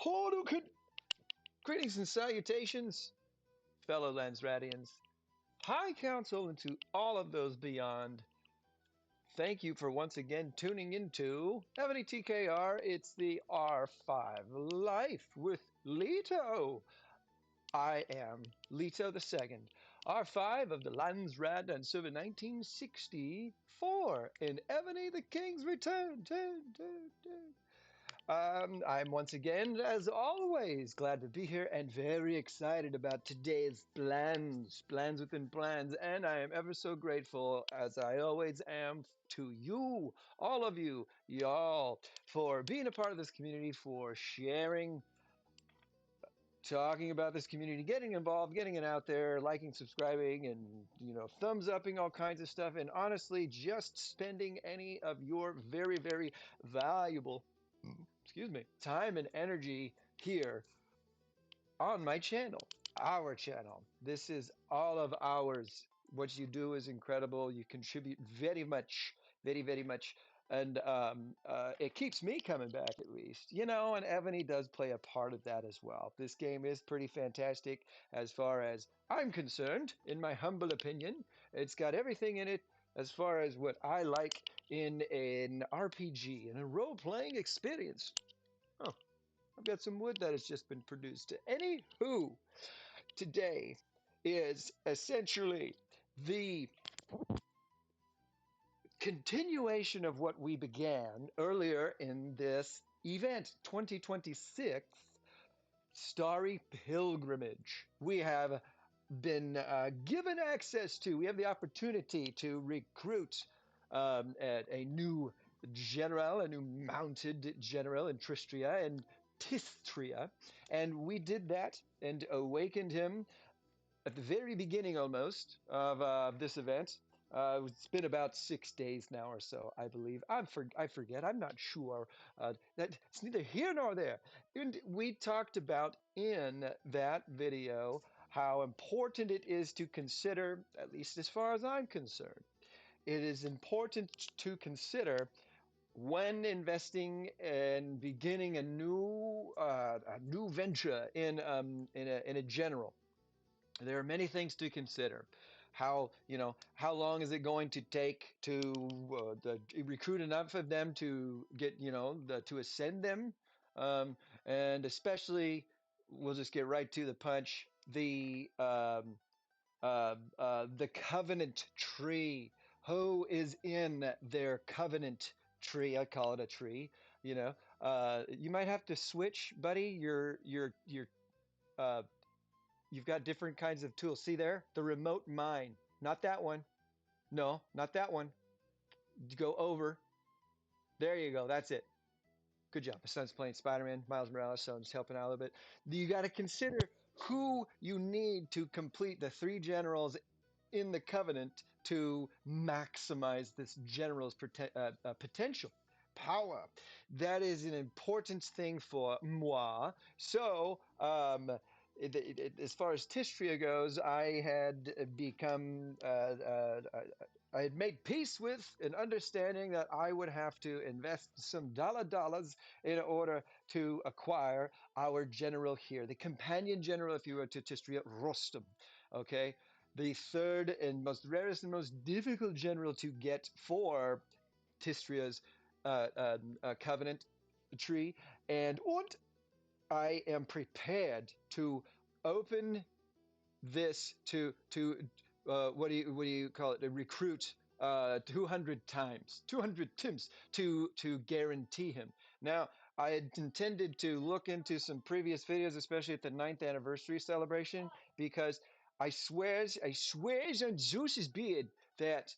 Hadouken! Greetings and salutations, fellow Lansradians, High Council, and to all of those beyond. Thank you for once again tuning into Ebony TKR. It's the R5 Life with Leto. I am Leto II, R5 of the Lansrad and Server 1964 in Ebony the King's Return. I'm once again, as always, glad to be here and very excited about today's plans within plans. And I am ever so grateful, as I always am, to you, all of you, y'all, for being a part of this community, for sharing, talking about this community, getting involved, getting it out there, liking, subscribing, and thumbs upping all kinds of stuff. And honestly, just spending any of your very, very valuable time and energy here on my channel, our channel. This is all of ours. What you do is incredible. You contribute very much, very, very much. And it keeps me coming back at least, and Ebony does play a part of that as well. This game is pretty fantastic as far as I'm concerned, in my humble opinion. It's got everything in it as far as what I like in an RPG, in a role-playing experience. Oh, I've got some wood that has just been produced. Anywho, today is essentially the continuation of what we began earlier in this event, 2026 Starry Pilgrimage. We have been given access to, we have the opportunity to recruit at a new general, a new mounted general in Tishtrya, and we did that and awakened him at the very beginning almost of this event. It's been about 6 days now or so, I believe. I forget. I'm not sure. It's neither here nor there. And we talked about in that video how important it is to consider, at least as far as I'm concerned, it is important to consider when investing and beginning a new venture in a general. There are many things to consider. How long is it going to take to recruit enough of them to get to ascend them, and especially we'll just get right to the punch. The covenant tree. Who is in their covenant tree? I call it a tree. You might have to switch, buddy. Uh, You've got different kinds of tools. See there? The remote mine. Not that one. No, not that one. Go over. There you go. That's it. Good job. My son's playing Spider-Man, Miles Morales, so I'm just helping out a little bit. You got to consider who you need to complete the 3 generals in the Covenant to maximize this general's potential. Power. That is an important thing for moi. So, as far as Tishtrya goes, I had become, I had made peace with an understanding that I would have to invest some dollars in order to acquire our general here, the companion general, if you were to Tishtrya, Rostam. Okay, the third and most rarest and most difficult general to get for Tistria's covenant tree, and I am prepared to open this to what do you call it? To recruit 200 times, 200 tims to guarantee him. Now, I had intended to look into some previous videos, especially at the 9th anniversary celebration, because I swears on Zeus's beard that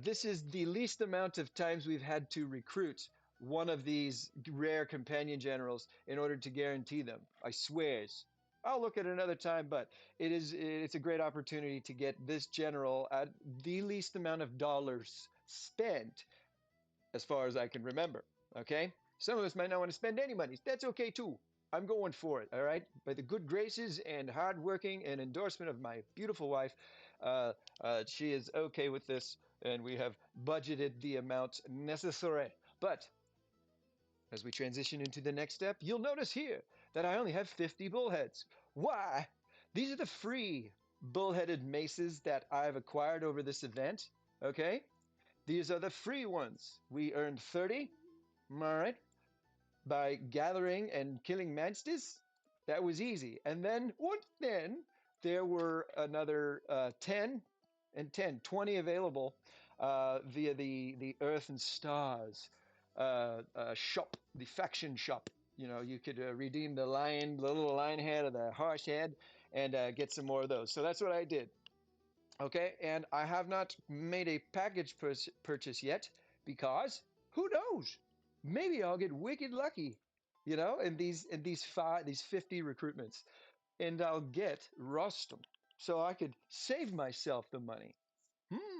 this is the least amount of times we've had to recruit one of these rare companion generals in order to guarantee them. I swears. I'll look at it another time, but it's a great opportunity to get this general at the least amount of dollars spent, as far as I can remember. Okay? Some of us might not want to spend any money. That's okay too. I'm going for it, all right? By the good graces and hard working and endorsement of my beautiful wife, she is okay with this, and we have budgeted the amount necessary. But As we transition into the next step, you'll notice here that I only have 50 bullheads. Why? These are the free bullheaded maces that I've acquired over this event. Okay? These are the free ones. We earned 30. All right. By gathering and killing monsters. That was easy. And then there were another 10 and 10, 20 available via the Earth and Stars shop, the faction shop. You know, you could redeem the lion, the little lion head or the horse head, and get some more of those. So that's what I did. Okay, and I have not made a package purchase yet because who knows? Maybe I'll get wicked lucky, you know, in these 50 recruitments, and I'll get Rostam, so I could save myself the money.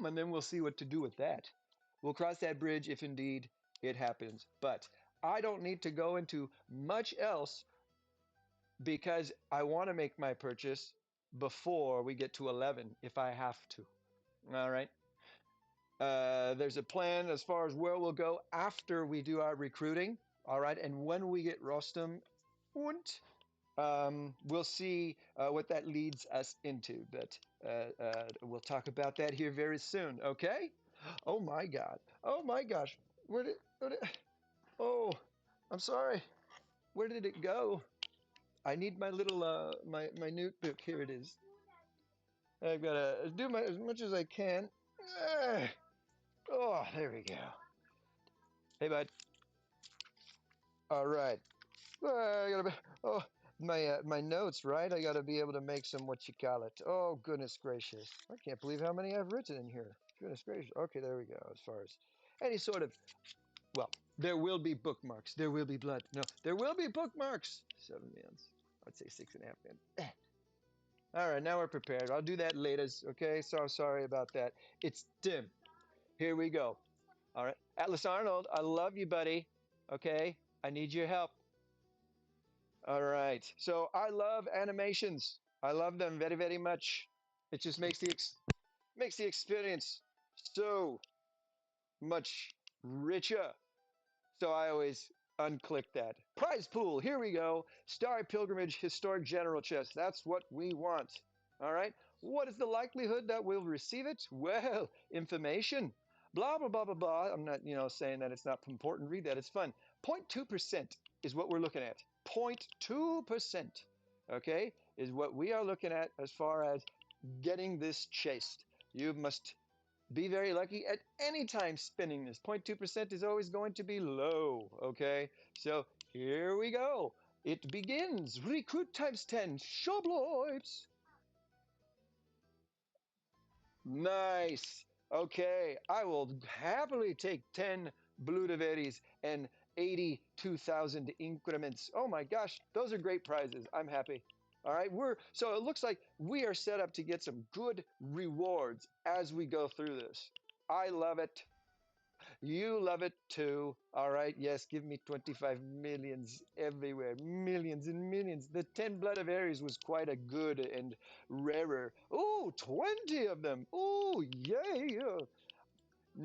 And then we'll see what to do with that. We'll cross that bridge if indeed it happens. But I don't need to go into much else because I want to make my purchase before we get to 11 if I have to. All right. There's a plan as far as where we'll go after we do our recruiting. All right. And when we get Rostam, we'll see what that leads us into. But we'll talk about that here very soon. Okay. Oh my God. Oh my gosh. Oh, I'm sorry. Where did it go? I need my little my notebook. Here it is. I've got to do as much as I can. Oh, there we go. Hey, bud. All right. I gotta be, oh, my notes, right? I gotta be able to make some what you call it. Oh, goodness gracious. I can't believe how many I've written in here. Goodness gracious. Okay, there we go. As far as any sort of, well, there will be bookmarks. There will be blood. No, there will be bookmarks. 7 minutes. I'd say 6.5 minutes. All right, now we're prepared. I'll do that later. Okay, so sorry about that. It's Tim. Here we go. All right. Atlas Arnold, I love you, buddy. Okay. I need your help. All right. So I love animations. I love them very, very much. It just makes the experience so much richer. So I always unclick that. Prize pool. Here we go. Starry Pilgrimage Historic General Chest. That's what we want. All right. What is the likelihood that we'll receive it? Well, information. Blah, blah, blah, blah, blah. I'm not, saying that it's not important. Read that. It's fun. 0.2% is what we're looking at. 0.2%, okay, is what we are looking at as far as getting this chased. You must be very lucky at any time spinning this. 0.2% is always going to be low, okay? So here we go. It begins. Recruit times 10. Shobloids. Nice. Okay, I will happily take 10 Bludeveris and 82,000 increments. Oh my gosh, those are great prizes. I'm happy. All right, so it looks like we are set up to get some good rewards as we go through this. I love it. You love it too. All right. Yes, give me 25 millions everywhere. Millions and millions. The 10 Blood of Ares was quite a good and rarer. Ooh, 20 of them. Ooh, yeah.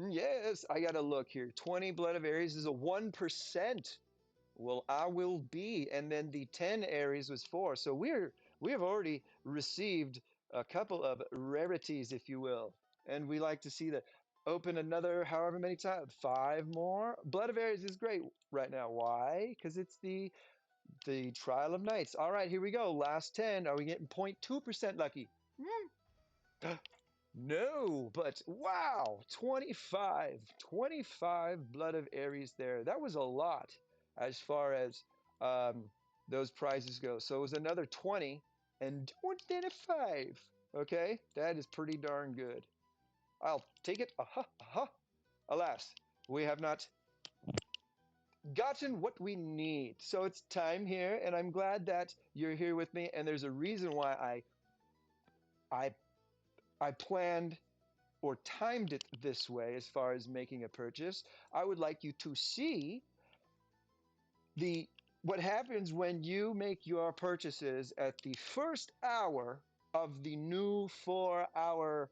Yes, I got to look here. 20 Blood of Ares is a 1%. Well, I will be. And then the 10 Ares was 4. So we have already received a couple of rarities, if you will. And we like to see that open another however many times. 5 more. Blood of Ares is great right now. Why? Because it's the Trial of Knights. All right, here we go. Last 10. Are we getting 0.2% lucky? No, but wow, 25 Blood of Ares there. That was a lot as far as um, those prizes go. So it was another 20 and then a 5. Okay, that is pretty darn good. I'll take it. Aha, aha. Alas, we have not gotten what we need. So it's time here, and I'm glad that you're here with me. And there's a reason why I I planned or timed it this way as far as making a purchase. I would like you to see the what happens when you make your purchases at the first hour of the new 4 hour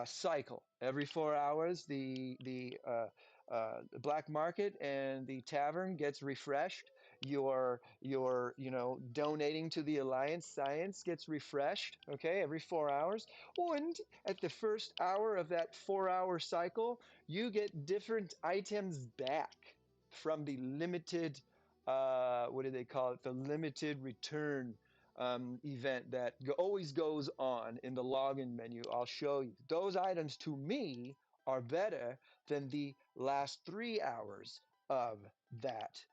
cycle. Every 4 hours, the black market and the tavern gets refreshed. Your donating to the Alliance Science gets refreshed, okay, every 4 hours. And at the first hour of that 4 hour cycle, you get different items back from the limited, what do they call it? The limited return event that always goes on in the login menu. I'll show you. Those items to me are better than the last 3 hours of that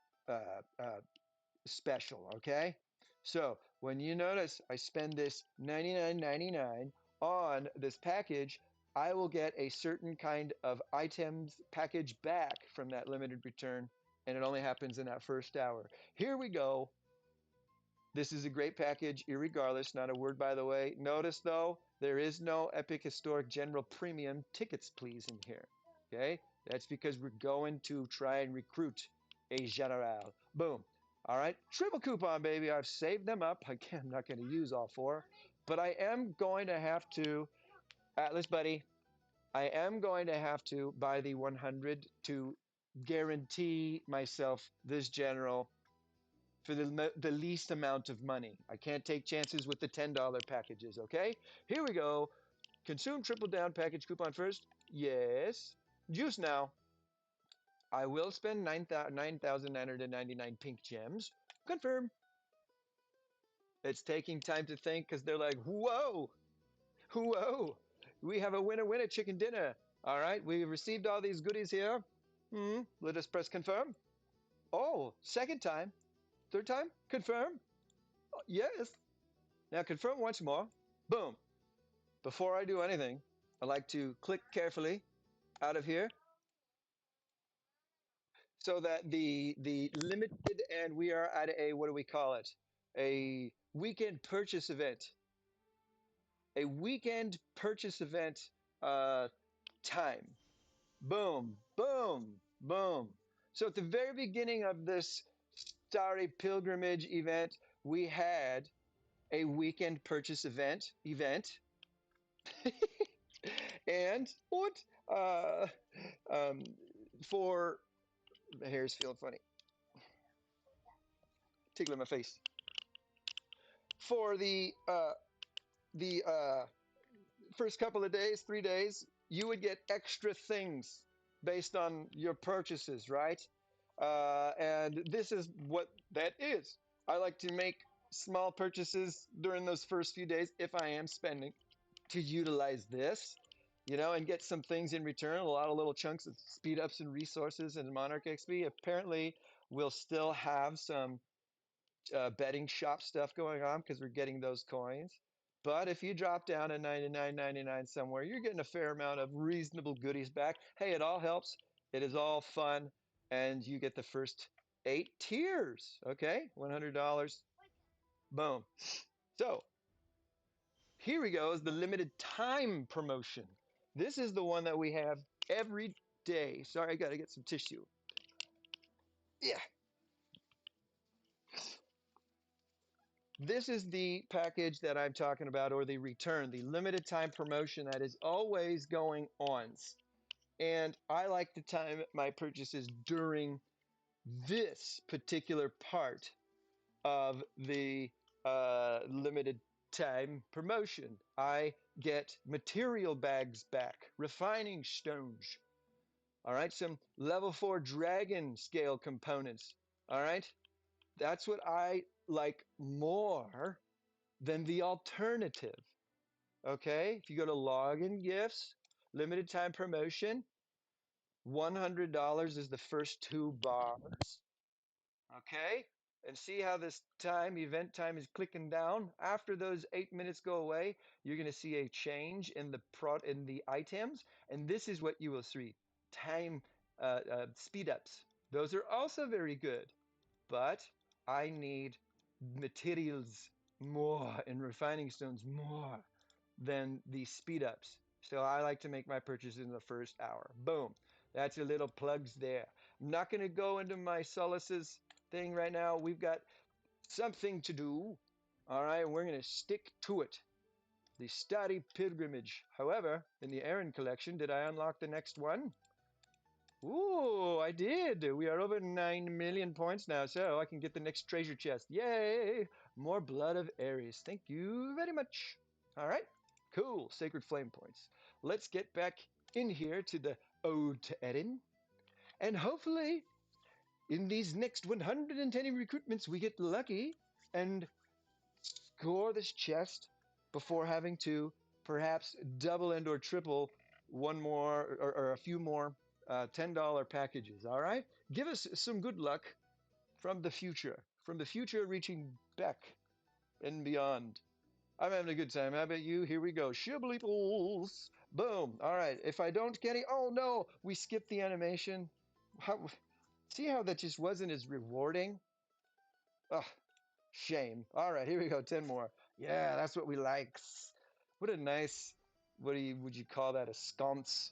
special. Okay, so when you notice I spend this 99.99 on this package, I will get a certain kind of items package back from that limited return, and it only happens in that first hour. Here we go. This is a great package, irregardless. Not a word, by the way. Notice, though, there is no Epic Historic General Premium tickets, please, in here. Okay? That's because we're going to try and recruit a General. Boom. All right. Triple coupon, baby. I've saved them up. Again, I'm not going to use all four, but I am going to have to, Atlas buddy, I am going to have to buy the 100 to guarantee myself this General for the least amount of money. I can't take chances with the $10 packages, okay? Here we go. Consume triple down package coupon first. Yes. Juice now. I will spend 9,999 pink gems. Confirm. It's taking time to think because they're like, whoa, whoa. We have a winner chicken dinner. All right, we received all these goodies here. Let us press confirm. Oh, second time. Third time? Confirm. Oh, yes. Now confirm once more. Boom. Before I do anything, I like to click carefully out of here so that the limited, and we are at a, what do we call it? A weekend purchase event. A weekend purchase event time. Boom, boom, boom. So at the very beginning of this Starry pilgrimage event, we had a weekend purchase event. And what? Um, for my hair is feeling funny, tickling my face. For the first couple of days, 3 days, you would get extra things based on your purchases, right? And this is what that is. I like to make small purchases during those first few days if I am spending to utilize this, and get some things in return. A lot of little chunks of speed ups and resources and Monarch XP. Apparently, we'll still have some betting shop stuff going on because we're getting those coins. But if you drop down to 99.99 somewhere, you're getting a fair amount of reasonable goodies back. Hey, it all helps. It is all fun, and you get the first 8 tiers. Okay, $100. Boom. So here we go, is the limited time promotion. This is the one that we have every day. Sorry, I got to get some tissue. Yeah. This is the package that I'm talking about, or the return, the limited time promotion that is always going on. And I like to time my purchases during this particular part of the limited time promotion. I get material bags back, refining stones. All right, some level 4 dragon scale components. All right, that's what I like more than the alternative. Okay, if you go to login gifts, limited time promotion, $100 is the first 2 bars. Okay, and see how this event time is clicking down. After those 8 minutes go away, you're going to see a change in the items, and this is what you will see: time speed ups. Those are also very good, but I need materials more and refining stones more than the speed ups. So I like to make my purchases in the first hour. Boom. That's your little plugs there. I'm not going to go into my Sullis's thing right now. We've got something to do. All right, we're going to stick to it. The Starry pilgrimage. However, in the Eran collection, did I unlock the next one? Ooh, I did. We are over 9 million points now, so I can get the next treasure chest. Yay! More blood of Ares. Thank you very much. All right, cool. Sacred flame points. Let's get back in here to the Ode to Erin, and hopefully, in these next 110 recruitments, we get lucky and score this chest before having to perhaps double and or triple one more or a few more $10 packages. All right, give us some good luck from the future reaching back and beyond. I'm having a good time. How about you? Here we go. Shibbly-pools. Boom. All right. If I don't get it, oh no, we skipped the animation. How, see how that just wasn't as rewarding? Ugh, shame. All right, here we go. 10 more. Yeah, that's what we likes. What a nice, would you call that? A sconce?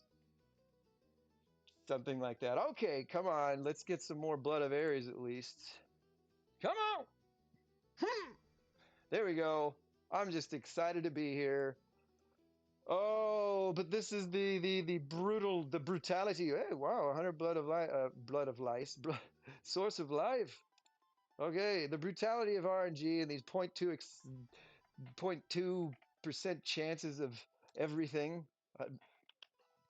Something like that. Okay, come on. Let's get some more Blood of Ares at least. Come on. There we go. I'm just excited to be here. Oh, but this is the brutality. Hey, wow, 100 blood of lice, source of life. Okay, the brutality of RNG and these 0.2% chances of everything. Uh,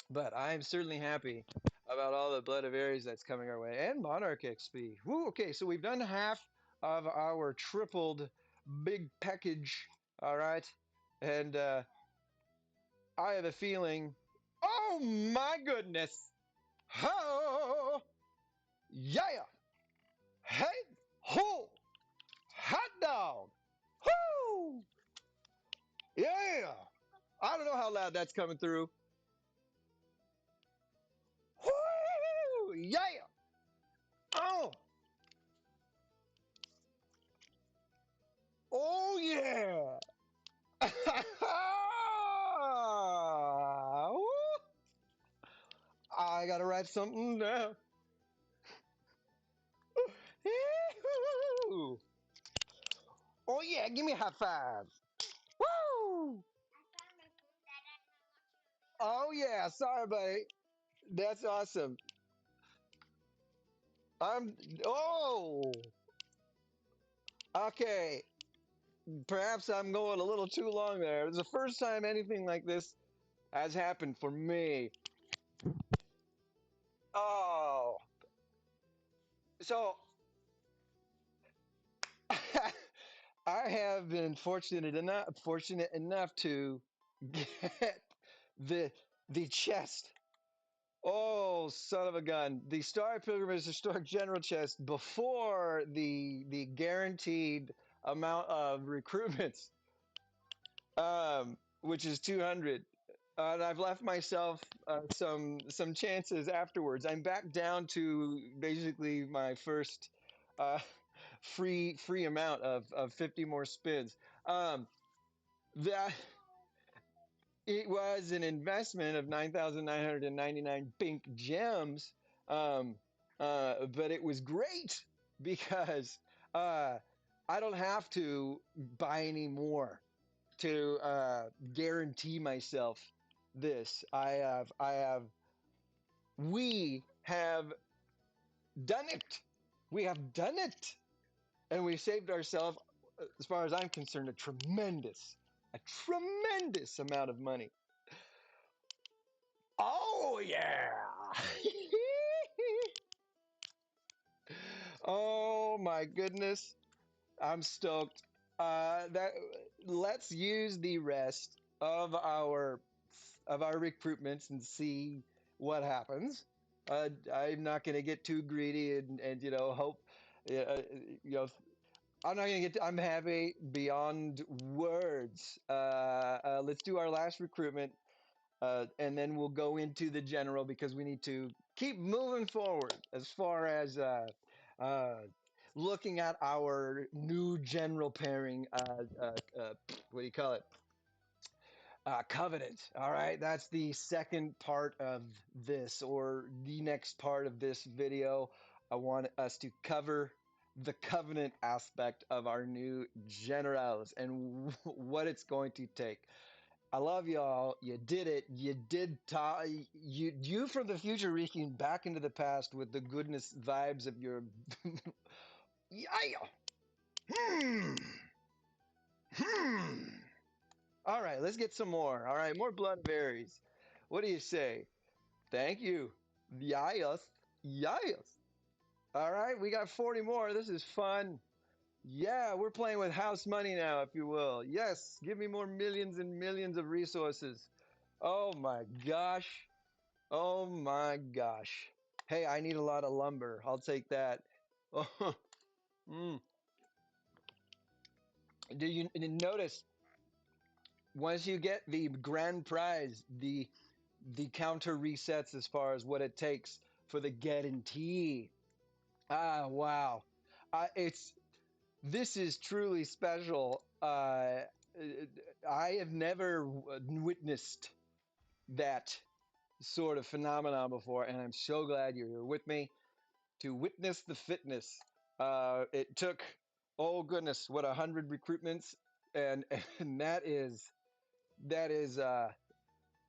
but I'm certainly happy about all the blood of Ares that's coming our way and Monarch XP. Woo, okay, so we've done half of our tripled big package. All right, and I have a feeling. Oh my goodness! Ho! Yeah! Hey! Ho! Hot dog! Woo! Yeah! I don't know how loud that's coming through. Woo! Yeah! Oh! Oh yeah! I gotta write something down. Oh yeah, give me a high five. Woo! Oh yeah, sorry, buddy. That's awesome. I'm. Oh, okay. Perhaps I'm going a little too long there. It's the first time anything like this has happened for me. Oh, so I have been fortunate enough to get the the chest. Oh, son of a gun! The Star Pilgrimage Historic General chest before the guaranteed amount of recruitments, which is 200. And I've left myself some chances afterwards. I'm back down to basically my first uh, free amount of 50 more spins. That it was an investment of 9,999 pink gems, um, but it was great because I don't have to buy any more to guarantee myself this. We have done it. We have done it. And we saved ourselves, as far as I'm concerned, a tremendous amount of money. Oh, yeah. Oh, my goodness. I'm stoked. That let's use the rest of our recruitments and see what happens. I'm not going to get too greedy and hope. I'm not going to get. I'm happy beyond words. Let's do our last recruitment, and then we'll go into the general because we need to keep moving forward as far as uh, looking at our new general pairing. What do you call it? Covenant. All right, that's the second part of this, or the next part of this video. I want us to cover the covenant aspect of our new generals and what it's going to take. I love y'all. You did it. You did. You from the future reaching back into the past with the goodness vibes of your. Yeah. Hmm. Hmm. All right, let's get some more. All right, more blood berries. What do you say? Thank you. Yes. Yes. All right, we got 40 more. This is fun. Yeah, we're playing with house money now, if you will. Yes, give me more millions and millions of resources. Oh my gosh. Oh my gosh. Hey, I need a lot of lumber. I'll take that. Oh, mm. Do you notice once you get the grand prize, the counter resets as far as what it takes for the guarantee. Ah, wow. It's this is truly special. I have never witnessed that sort of phenomenon before, and I'm so glad you're here with me to witness the fitness. It took, oh goodness, what 100 recruitments, and and that is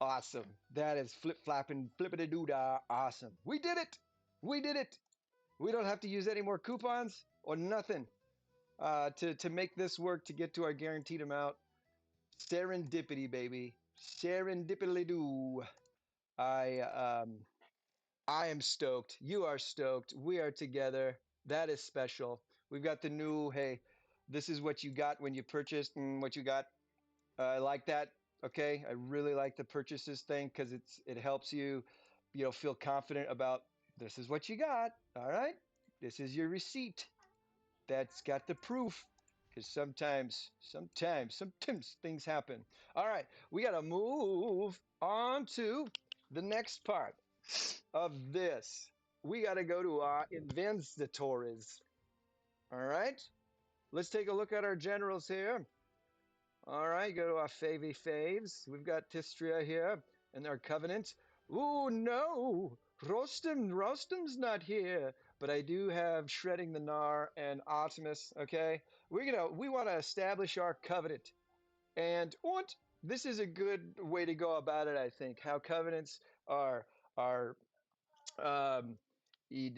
awesome. That is flip flapping, flippity doo dah, awesome. We did it. We did it. We don't have to use any more coupons or nothing to make this work to get to our guaranteed amount. Serendipity, baby. Serendipity doo. I um I am stoked. You are stoked. We are together. That is special. We've got the new, hey, this is what you got when you purchased and what you got. I like that. Okay. I really like the purchases thing because it helps you, feel confident about this is what you got. All right. This is your receipt. That's got the proof. Because sometimes things happen. All right. We got to move on to the next part of this. We got to go to our inventories. All right. Let's take a look at our generals here. All right, go to our faves. We've got Tishtrya here and our covenant. Ooh, no, Rostam's not here, but I do have shredding the gnar and Optimus. Okay, we want to establish our covenant, and what this is a good way to go about it. I think how covenants are um,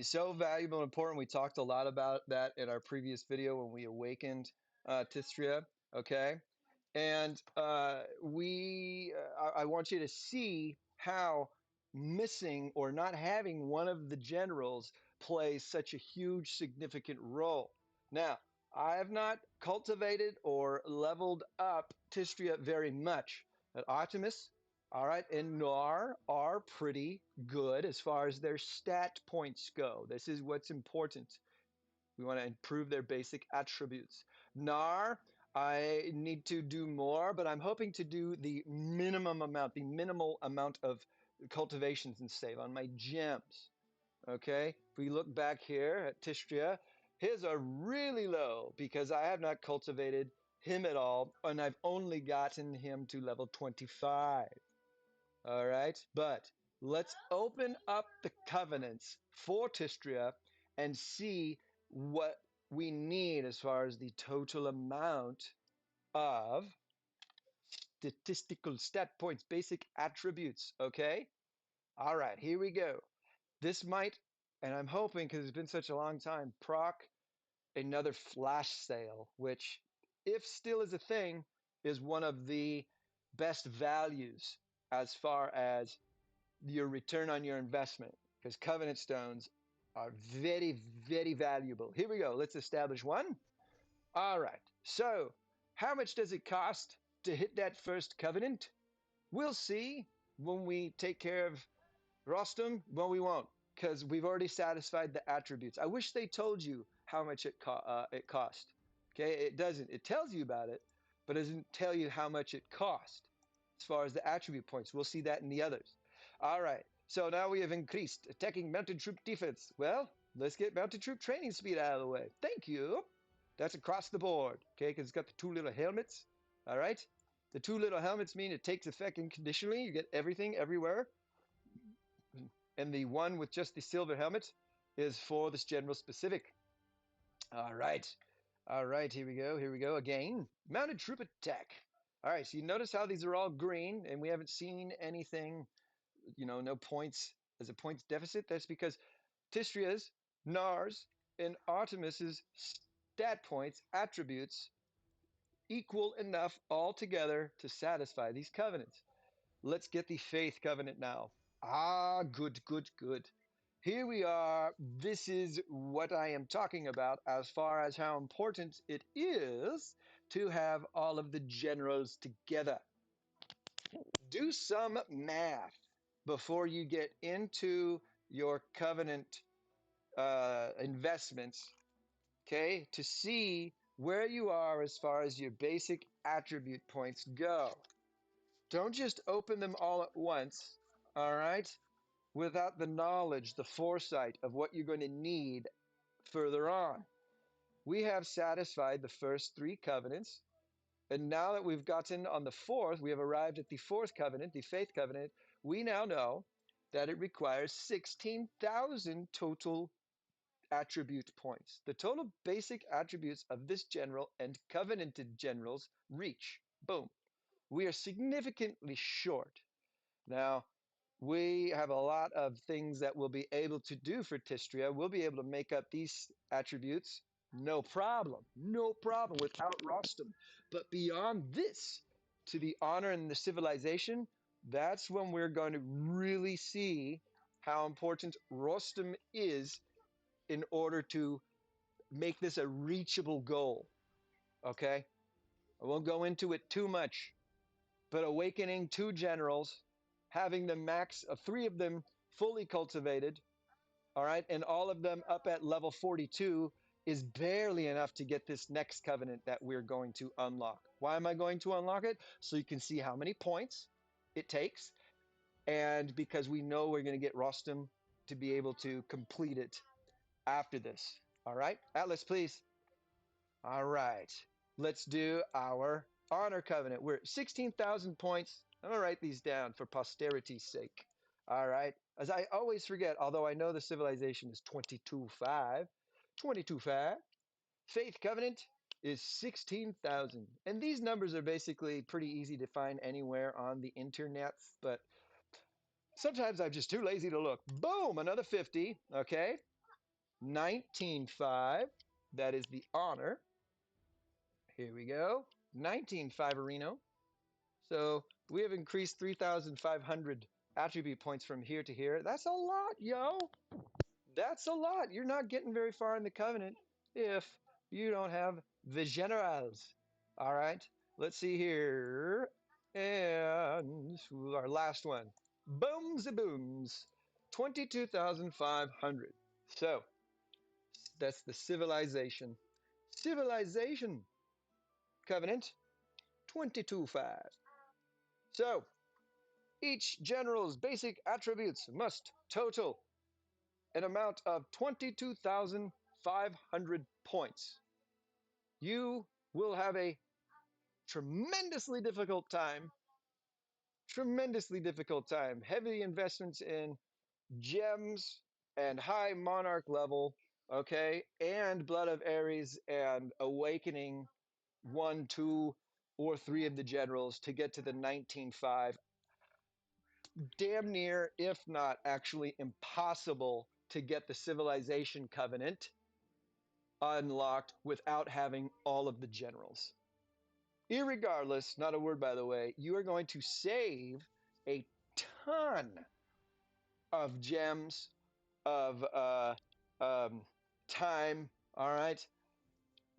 so valuable and important. We talked a lot about that in our previous video when we awakened Tistria. Okay, and I want you to see how missing or not having one of the generals plays such a huge, significant role. Now, I have not cultivated or leveled up Tistria very much. But Optimus, all right, and Gnar are pretty good as far as their stat points go. This is what's important. We want to improve their basic attributes. Gnar, I need to do more, but I'm hoping to do the minimal amount of cultivations and save on my gems. Okay, if we look back here at Tishtrya, his are really low because I have not cultivated him at all, and I've only gotten him to level 25. All right, but let's open up the covenants for Tistria and see what we need as far as the total amount of statistical stat points, basic attributes. Okay, all right, here we go. This might, and I'm hoping because it's been such a long time, proc another flash sale, which, if still is a thing, is one of the best values as far as your return on your investment, because covenant stones are very, very valuable. Here we go. Let's establish one. All right. So, how much does it cost to hit that first covenant? We'll see when we take care of Rostam. Well, we won't, because we've already satisfied the attributes. I wish they told you how much it cost. Okay, it doesn't. It tells you about it, but it doesn't tell you how much it cost as far as the attribute points. We'll see that in the others. All right. So now we have increased attacking mounted troop defense. Well, let's get mounted troop training speed out of the way. Thank you. That's across the board. Okay, because it's got the two little helmets. All right. The two little helmets mean it takes effect unconditionally. You get everything everywhere. And the one with just the silver helmet is for this general specific. All right. All right, here we go. Here we go again. Mounted troop attack. All right, so you notice how these are all green and we haven't seen anything, no points as a points deficit. That's because Tistria's, Nars, and Artemis's stat points attributes equal enough altogether to satisfy these covenants. Let's get the faith covenant now. Ah, good, good, good. Here we are. This is what I am talking about as far as how important it is to have all of the generals together. Do some math before you get into your covenant investments, okay, to see where you are as far as your basic attribute points go. Don't just open them all at once, all right, without the knowledge, the foresight of what you're going to need further on. We have satisfied the first three covenants. And now that we've gotten on the fourth, we have arrived at the fourth covenant, the faith covenant. We now know that it requires 16,000 total attribute points. The total basic attributes of this general and covenanted generals reach. Boom. We are significantly short. Now, we have a lot of things that we'll be able to do for Tistria. We'll be able to make up these attributes, no problem, no problem without Rostam. But beyond this, to the honor and the civilization, that's when we're going to really see how important Rostam is in order to make this a reachable goal. Okay? I won't go into it too much, but awakening two generals, having the max of three of them fully cultivated, all right, and all of them up at level 42 is barely enough to get this next covenant that we're going to unlock. Why am I going to unlock it? So you can see how many points it takes, and because we know we're going to get Rostam to be able to complete it after this. All right, Atlas, please. All right, let's do our honor covenant. We're at 16,000 points. I'm gonna write these down for posterity's sake. All right, as I always forget, although I know the civilization is 22.5, 22.5. Faith covenant is 16,000. And these numbers are basically pretty easy to find anywhere on the internet, but sometimes I'm just too lazy to look. Boom, another 50, okay? 19.5, that is the honor. Here we go. 19.5 Reno. So we have increased 3,500 attribute points from here to here. That's a lot, yo. That's a lot. You're not getting very far in the covenant if you don't have the generals. All right. Let's see here. And our last one. Booms a booms. 22,500. So that's the civilization. Civilization covenant 22.5. So, each general's basic attributes must total an amount of 22,500 points. You will have a tremendously difficult time, heavy investments in gems and high monarch level, okay, and blood of Ares and awakening one, two, or three of the generals to get to the 19.5. Damn near, if not actually impossible, to get the civilization covenant unlocked without having all of the generals. Irregardless, not a word by the way, you are going to save a ton of gems, of time, all right?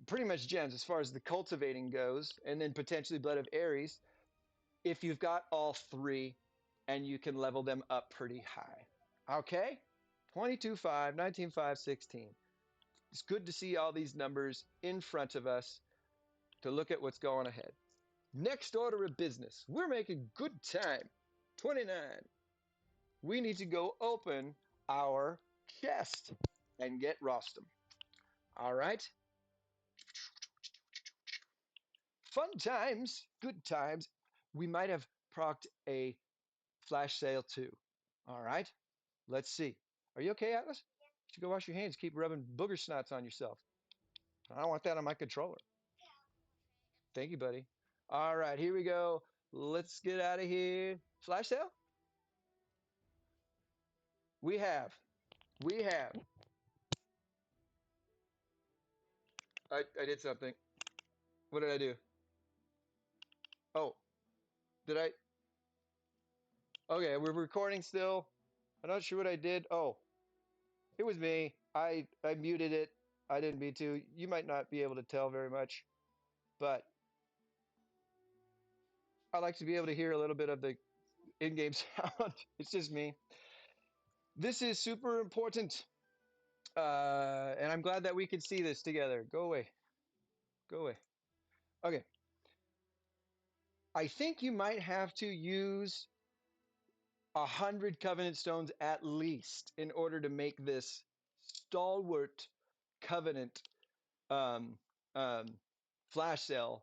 Pretty much gems as far as the cultivating goes, and then potentially Blood of Ares if you've got all three and you can level them up pretty high. Okay? 22.5, 19.5, 16. It's good to see all these numbers in front of us to look at what's going ahead. Next order of business. We're making good time. 29. We need to go open our chest and get Rostam. All right? Fun times, good times. We might have procced a flash sale too. All right? Let's see. Are you okay, Atlas? You should go wash your hands. Keep rubbing booger snots on yourself. I don't want that on my controller. Thank you, buddy. All right, here we go. Let's get out of here. Flash sale? We have. We have. I did something. What did I do? Oh, did I? Okay, we're recording still. I'm not sure what I did. Oh, it was me. I muted it. I didn't mean to. You might not be able to tell very much, but I like to be able to hear a little bit of the in-game sound. It's just me. This is super important. And I'm glad that we can see this together. Go away. Go away. Okay. I think you might have to use 100 covenant stones at least in order to make this stalwart covenant um, um, flash sale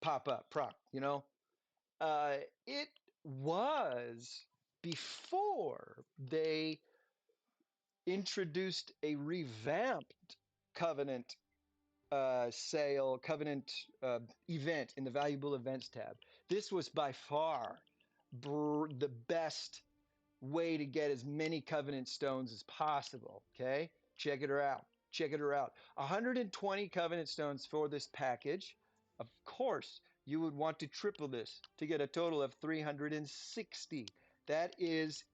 pop up proc, you know? It was before they introduced a revamped covenant sale, covenant event in the valuable events tab. This was by far the best way to get as many covenant stones as possible. Okay, check it out. Check it out. 120 covenant stones for this package. Of course, you would want to triple this to get a total of 360. That is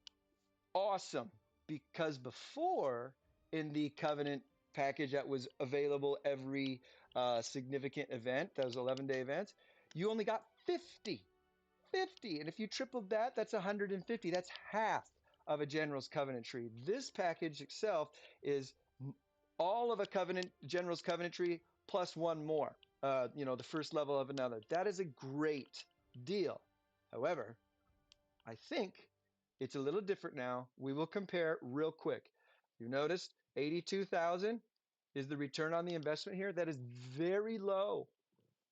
awesome because before in the covenant package that was available every significant event, those 11-day events, you only got 50. 50. And if you tripled that, that's 150. That's half of a general's covenant tree. This package itself is all of a covenant general's covenant tree plus one more. The first level of another. That is a great deal. However, I think it's a little different now. We will compare real quick. You noticed 82,000 is the return on the investment here. That is very low.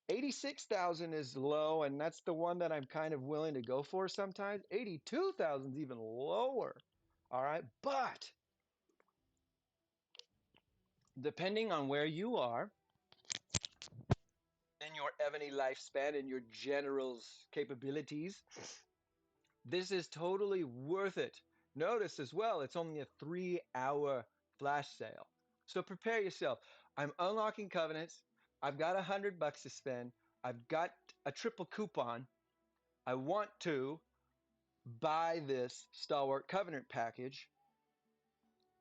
86,000 is low, and that's the one that I'm kind of willing to go for sometimes. 82,000 is even lower. All right. But depending on where you are in your Ebony lifespan and your general's capabilities, this is totally worth it. Notice as well, it's only a 3-hour flash sale. So prepare yourself. I'm unlocking covenants. I've got $100 to spend. I've got a triple coupon. I want to buy this Stalwart Covenant package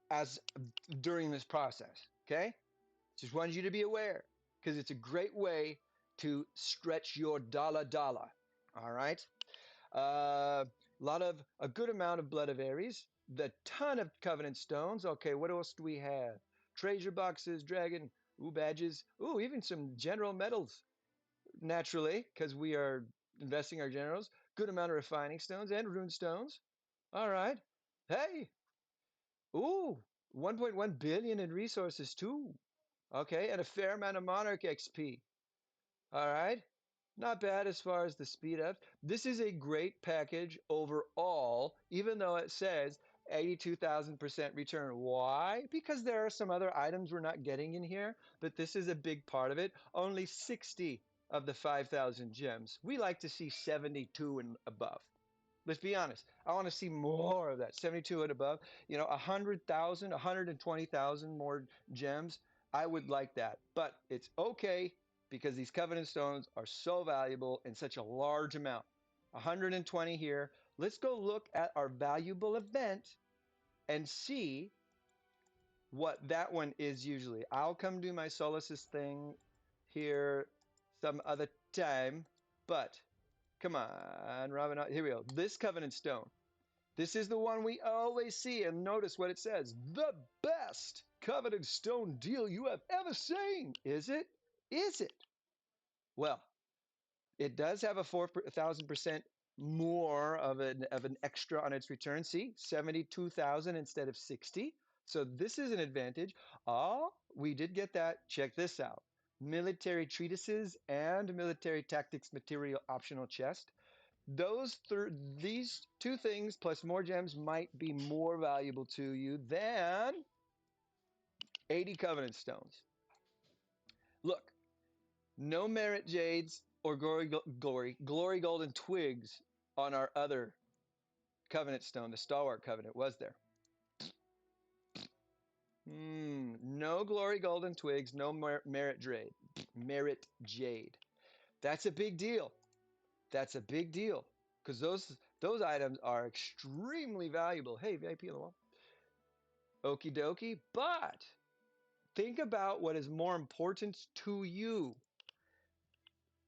as during this process. Okay? Just wanted you to be aware because it's a great way to stretch your dollar. All right? A good amount of Blood of Ares, the ton of Covenant Stones. Okay, what else do we have? Treasure boxes, dragon, badges, even some general medals, naturally, because we are investing our generals. Good amount of refining stones and rune stones. All right. Hey, 1.1 billion in resources too. Okay, and a fair amount of Monarch XP. All right. Not bad as far as the speed up. This is a great package overall, even though it says 82,000% return. Why? Because there are some other items we're not getting in here, but this is a big part of it. Only 60 of the 5,000 gems. We like to see 72 and above. Let's be honest. I want to see more of that, 72 and above. 100,000, 120,000 more gems. I would like that, but it's okay because these covenant stones are so valuable in such a large amount. 120 here. Let's go look at our valuable event and see what that one is usually. I'll come do my Sullis thing here some other time, but come on, Robin. Here we go. This covenant stone. This is the one we always see, and notice what it says. The best covenant stone deal you have ever seen. Is it? Is it? Well, it does have a 4,000% more of an extra on its return. See, 72,000 instead of 60. So this is an advantage. Oh, we did get that. Check this out. Military treatises and military tactics material optional chest. These two things plus more gems might be more valuable to you than 80 covenant stones. Look, no merit jades, or glory golden twigs on our other covenant stone. The Stalwart covenant was there. No glory golden twigs, no merit jade. Merit jade. That's a big deal. That's a big deal because those items are extremely valuable. Hey, VIP on the wall. Okie dokie. But think about what is more important to you.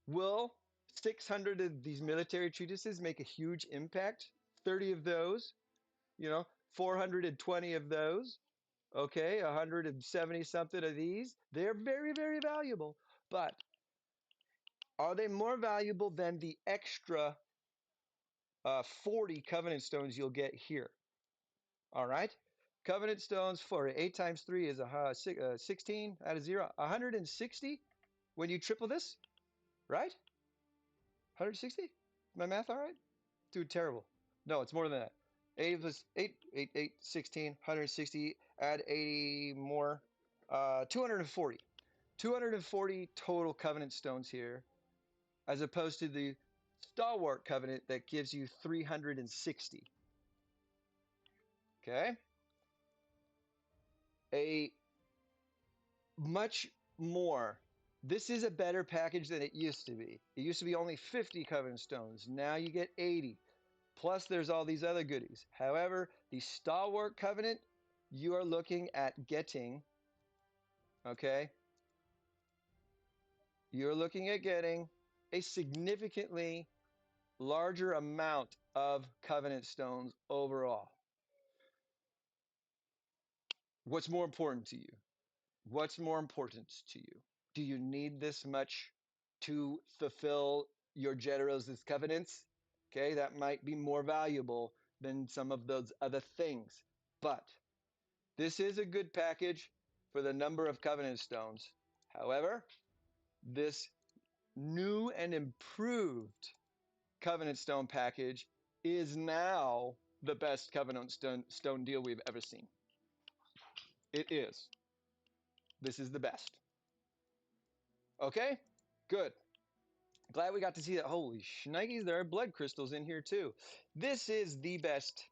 Will 600 of these military treatises make a huge impact? 30 of those, 420 of those, okay, 170 something of these. They're very, very valuable. But are they more valuable than the extra 40 covenant stones you'll get here? All right. Covenant stones for 8 times 3 is 16 out of 0. 160 when you triple this, right? 160? My math all right? Dude, terrible. No, it's more than that. 8 plus 8, 16, 160, add 80 more. 240. 240 total covenant stones here, as opposed to the Stalwart covenant that gives you 360. Okay? A much more. This is a better package than it used to be. It used to be only 50 covenant stones. Now you get 80. Plus, there's all these other goodies. However, the Stalwart covenant, you are looking at getting, okay? You're looking at getting a significantly larger amount of covenant stones overall. What's more important to you? What's more important to you? Do you need this much to fulfill your generals' covenants? Okay, that might be more valuable than some of those other things. But this is a good package for the number of covenant stones. However, this new and improved covenant stone package is now the best covenant stone deal we've ever seen. It is. This is the best. Okay? Good. Glad we got to see that. Holy shnikes, there are blood crystals in here too. This is the best.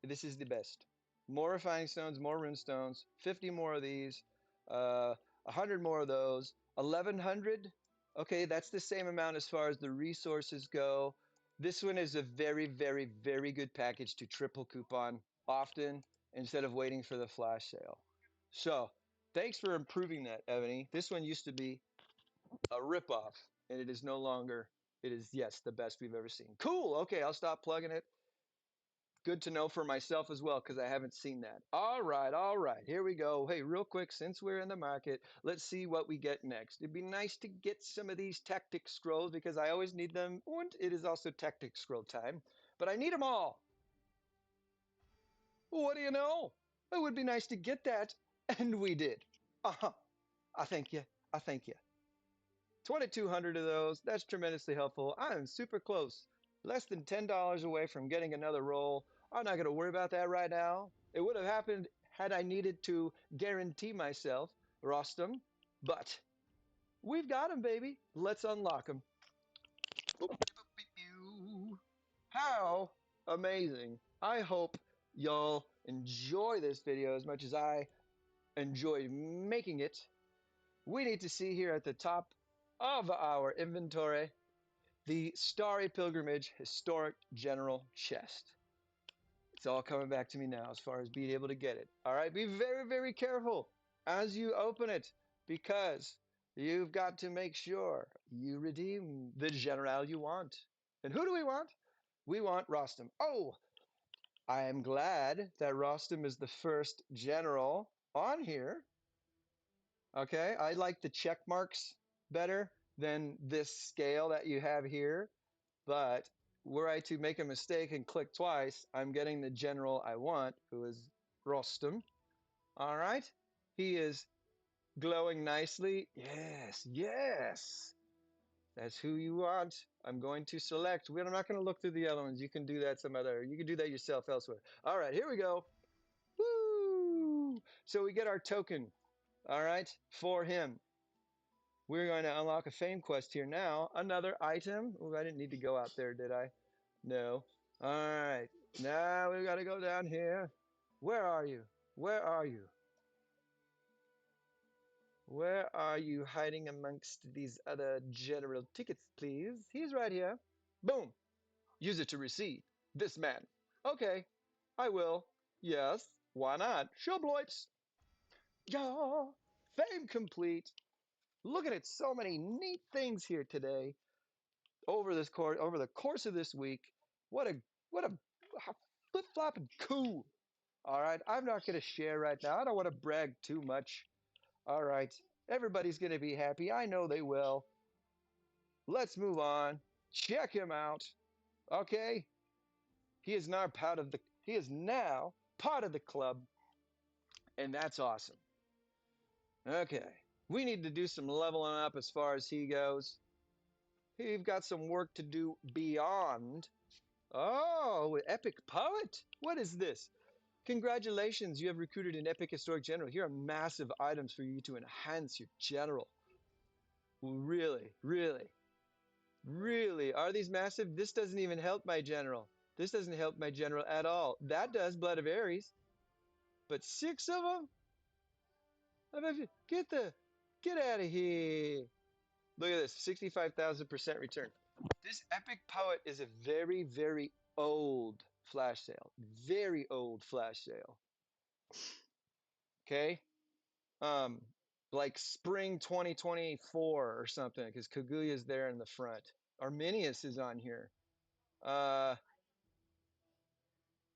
This is the best. More refining stones, more rune stones, 50 more of these, 100 more of those, 1100. Okay, that's the same amount as far as the resources go. This one is a very, very, very good package to triple coupon often instead of waiting for the flash sale. So, thanks for improving that, Ebony. This one used to be a ripoff, and it is no longer. It is, yes, the best we've ever seen. Cool. Okay, I'll stop plugging it. Good to know for myself as well, because I haven't seen that. All right, all right. Here we go. Hey, real quick, since we're in the market, let's see what we get next. It'd be nice to get some of these tactic scrolls because I always need them, and it is also tactic scroll time. But I need them all. What do you know? It would be nice to get that, and we did. Uh-huh. I thank you. I thank you. 2,200 of those. That's tremendously helpful. I am super close. Less than $10 away from getting another roll. I'm not going to worry about that right now. It would have happened had I needed to guarantee myself, Rostam. But we've got them, baby. Let's unlock them. How amazing. I hope y'all enjoy this video as much as I enjoy making it. We need to see here at the top of our inventory the Starry Pilgrimage Historic General Chest. It's all coming back to me now as far as being able to get it. All right, be very, very careful as you open it because you've got to make sure you redeem the general you want. And who do we want? We want Rostam. Oh, I am glad that Rostam is the first general on here. Okay, I like the check marks better than this scale that you have here. But were I to make a mistake and click twice, I'm getting the general I want, who is Rostam. All right. He is glowing nicely. Yes, yes. That's who you want. I'm going to select. I'm not going to look through the other ones. You can do that some other. You can do that yourself elsewhere. All right, here we go. Woo! So we get our token. All right, for him. We're going to unlock a fame quest here now. Another item. Ooh, I didn't need to go out there, did I? No. All right. Now we got to go down here. Where are you? Where are you? Where are you hiding amongst these other general tickets, please? He's right here. Boom. Use it to receive this man. Okay. I will. Yes. Why not? Showbloips. Yeah. Fame complete. Look at it. So many neat things here today. Over the course of this week. What a flip flopping cool. All right, I'm not going to share right now. I don't want to brag too much. All right, everybody's going to be happy. I know they will. Let's move on. Check him out. Okay, he is now part of the club, and that's awesome. Okay, we need to do some leveling up as far as he goes. We've got some work to do beyond. Oh, epic poet. What is this? Congratulations, you have recruited an epic historic general. Here are massive items for you to enhance your general. Really, really, really? Are these massive? This doesn't even help my general. This doesn't help my general at all. That does, Blood of Ares. But 6 of them? Get out of here. Look at this, 65,000% return. This epic poet is a very, very old flash sale. Very old flash sale. Okay? um like spring 2024 or something, because Kaguya's there in the front. Arminius is on here. uh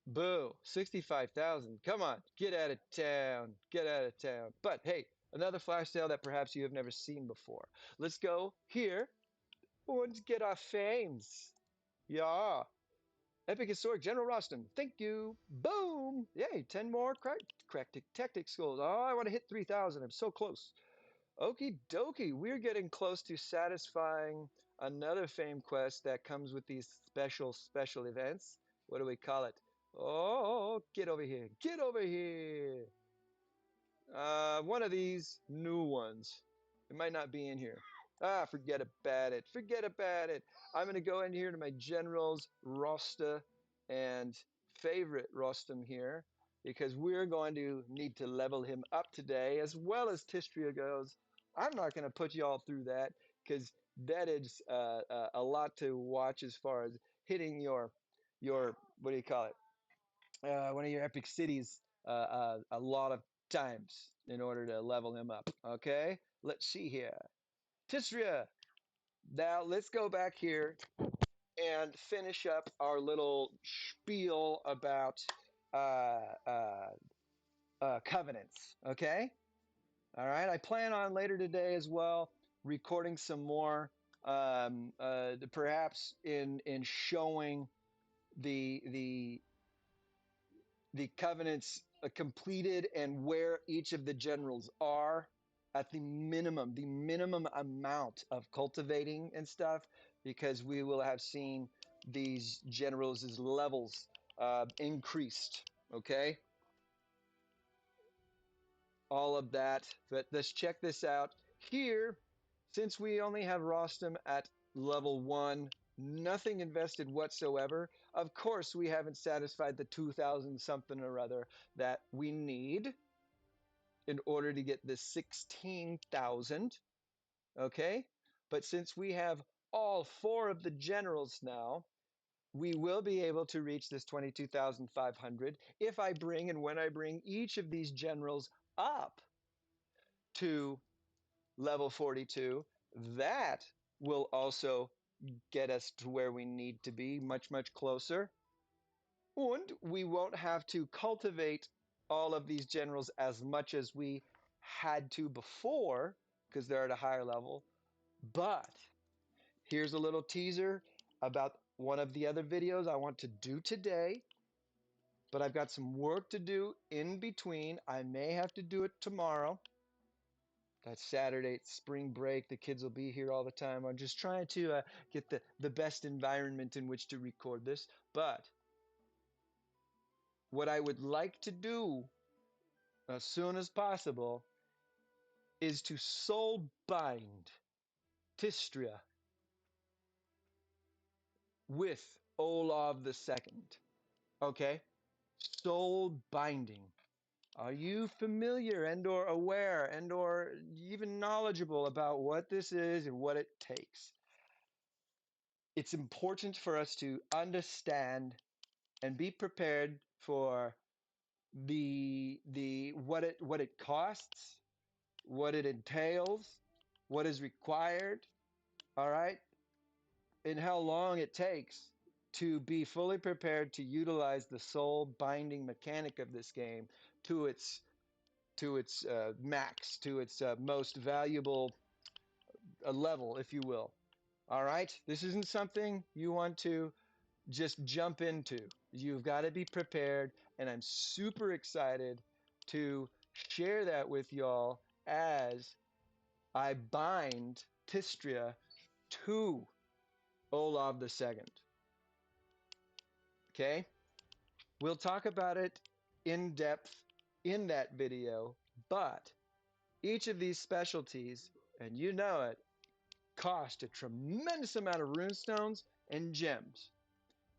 Boo, 65,000. Come on, get out of town, get out of town. But hey, another flash sale that perhaps you have never seen before. Let's go here and get our fames. Yeah. Epic Historic General Rostam, thank you. Boom. Yay, 10 more crack tactic schools. Oh, I want to hit 3,000. I'm so close. Okie dokie, we're getting close to satisfying another fame quest that comes with these special events. What do we call it? Oh, get over here. Get over here. One of these new ones. It might not be in here. Ah, forget about it. Forget about it. I'm going to go in here to my general's roster and favorite Rostam here, because we're going to need to level him up today, as well as Tishtrya goes. I'm not going to put you all through that, because that is a lot to watch as far as hitting your what do you call it? One of your epic cities a lot of times in order to level him up. Okay, let's see here. Tishtrya. Now let's go back here and finish up our little spiel about uh, uh, covenants. Okay. All right. I plan on later today as well recording some more, perhaps in showing the the covenants completed and where each of the generals are at the minimum amount of cultivating and stuff, because we will have seen these generals' levels increased. Okay, all of that. But let's check this out here. Since we only have Rostam at level 1, nothing invested whatsoever. Of course, we haven't satisfied the 2,000 something or other that we need in order to get the 16,000. Okay, but since we have all 4 of the generals now, we will be able to reach this 22,500 if I bring and when I bring each of these generals up to level 42. That will also get us to where we need to be, much, much closer. And we won't have to cultivate all of these generals as much as we had to before, because they're at a higher level. But here's a little teaser about one of the other videos I want to do today. But I've got some work to do in between. I may have to do it tomorrow. That's Saturday, it's spring break. The kids will be here all the time. I'm just trying to get the best environment in which to record this. But what I would like to do as soon as possible is to soul bind Tishtrya with Olav II. Okay? Soul binding. Are you familiar and or aware and or even knowledgeable about what this is and what it takes? It's important for us to understand and be prepared for the what it costs, what it entails, what is required, all right, and how long it takes to be fully prepared to utilize the soul binding mechanic of this game to its max, to its most valuable level, if you will. All right, this isn't something you want to just jump into. You've got to be prepared, and I'm super excited to share that with y'all as I bind Tistria to Olav II. Okay? We'll talk about it in depth in that video, but each of these specialties, and you know it, cost a tremendous amount of runestones and gems.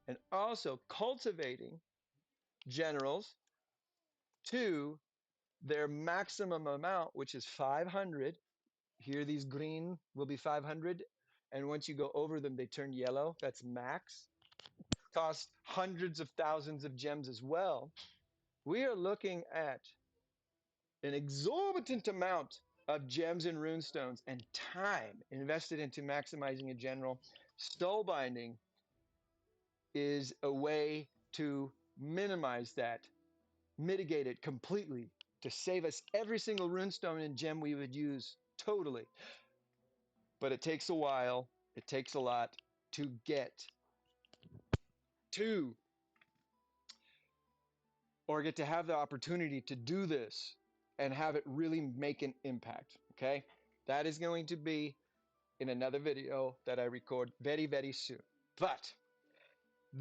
And also cultivating generals to their maximum amount, which is 500. Here, these green will be 500. And once you go over them, they turn yellow. That's max. Cost hundreds of thousands of gems as well. We are looking at an exorbitant amount of gems and runestones and time invested into maximizing a general. Soul binding is a way to minimize that, mitigate it completely, to save us every single runestone and gem we would use totally. But it takes a while, it takes a lot to get to or get to have the opportunity to do this and have it really make an impact. Okay, that is going to be in another video that I record very, very soon. But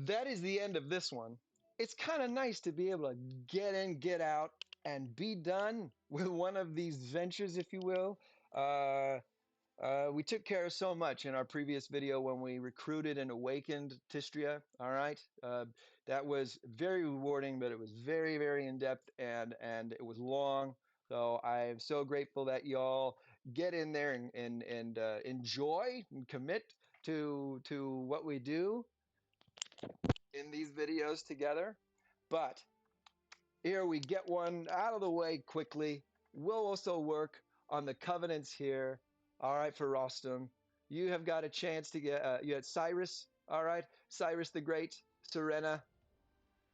that is the end of this one. It's kind of nice to be able to get in, get out, and be done with one of these ventures, if you will. Uh, we took care of so much in our previous video when we recruited and awakened Tistria. All right, that was very rewarding, but it was very, very in depth and it was long. So I am so grateful that y'all get in there and enjoy and commit to what we do in these videos together. But here we get one out of the way quickly. We'll also work on the covenants here. All right, for Rostam. You have got a chance to get, you had Cyrus, all right? Cyrus the Great, Serena,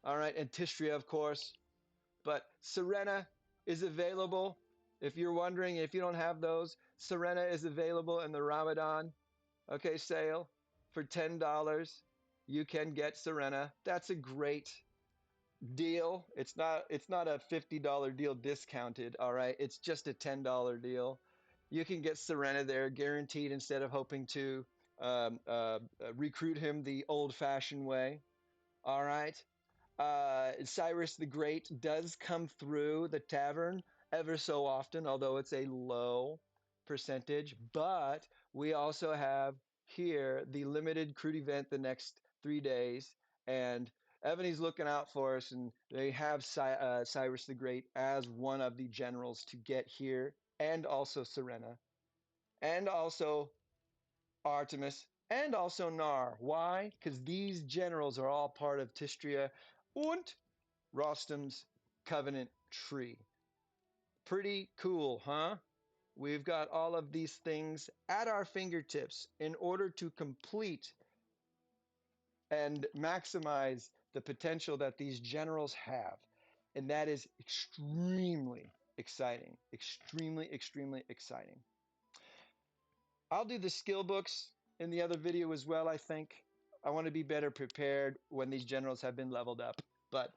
all right, and Tistria, of course. But Serena is available. If you're wondering if you don't have those, Serena is available in the Ramadan, okay, sale for $10. You can get Serena. That's a great deal. It's not a $50 deal discounted, all right? It's just a $10 deal. You can get Serena there guaranteed instead of hoping to recruit him the old-fashioned way. All right. Cyrus the Great does come through the tavern ever so often, although it's a low percentage. But we also have here the limited crude event the next 3 days, and Ebony's looking out for us, and they have Cyrus the Great as one of the generals to get here, and also Serena, and also Artemis, and also Nar. Why? Because these generals are all part of Tistria und Rostam's covenant tree. Pretty cool, huh? We've got all of these things at our fingertips in order to complete and maximize the potential that these generals have. And that is extremely exciting. Extremely, extremely exciting. I'll do the skill books in the other video as well, I think. I want to be better prepared when these generals have been leveled up. But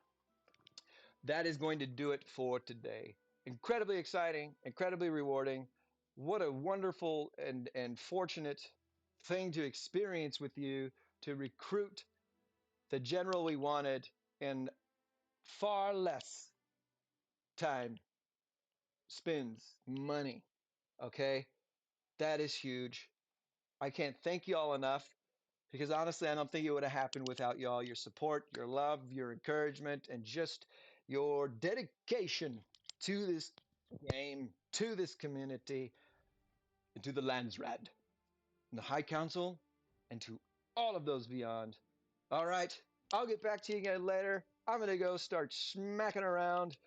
that is going to do it for today. Incredibly exciting, incredibly rewarding. What a wonderful and fortunate thing to experience with you to recruit the general we wanted in far less time spends money. Okay, that is huge. I can't thank y'all enough because honestly, I don't think it would have happened without y'all, your support, your love, your encouragement, and just your dedication to this game, to this community, and to the Landsrad, and the High Council, and to all of those beyond. All right, I'll get back to you again later. I'm gonna go start smacking around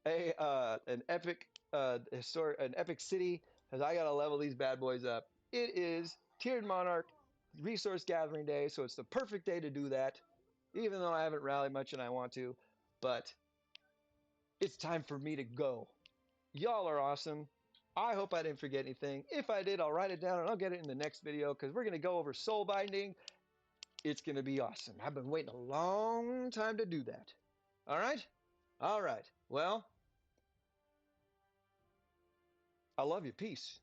an epic city because I gotta level these bad boys up. It is Tiered Monarch resource gathering day, so it's the perfect day to do that. Even though I haven't rallied much and I want to, but it's time for me to go. Y'all are awesome. I hope I didn't forget anything. If I did, I'll write it down and I'll get it in the next video because we're gonna go over soul binding. It's gonna be awesome. I've been waiting a long time to do that. All right? All right. Well, I love you. Peace.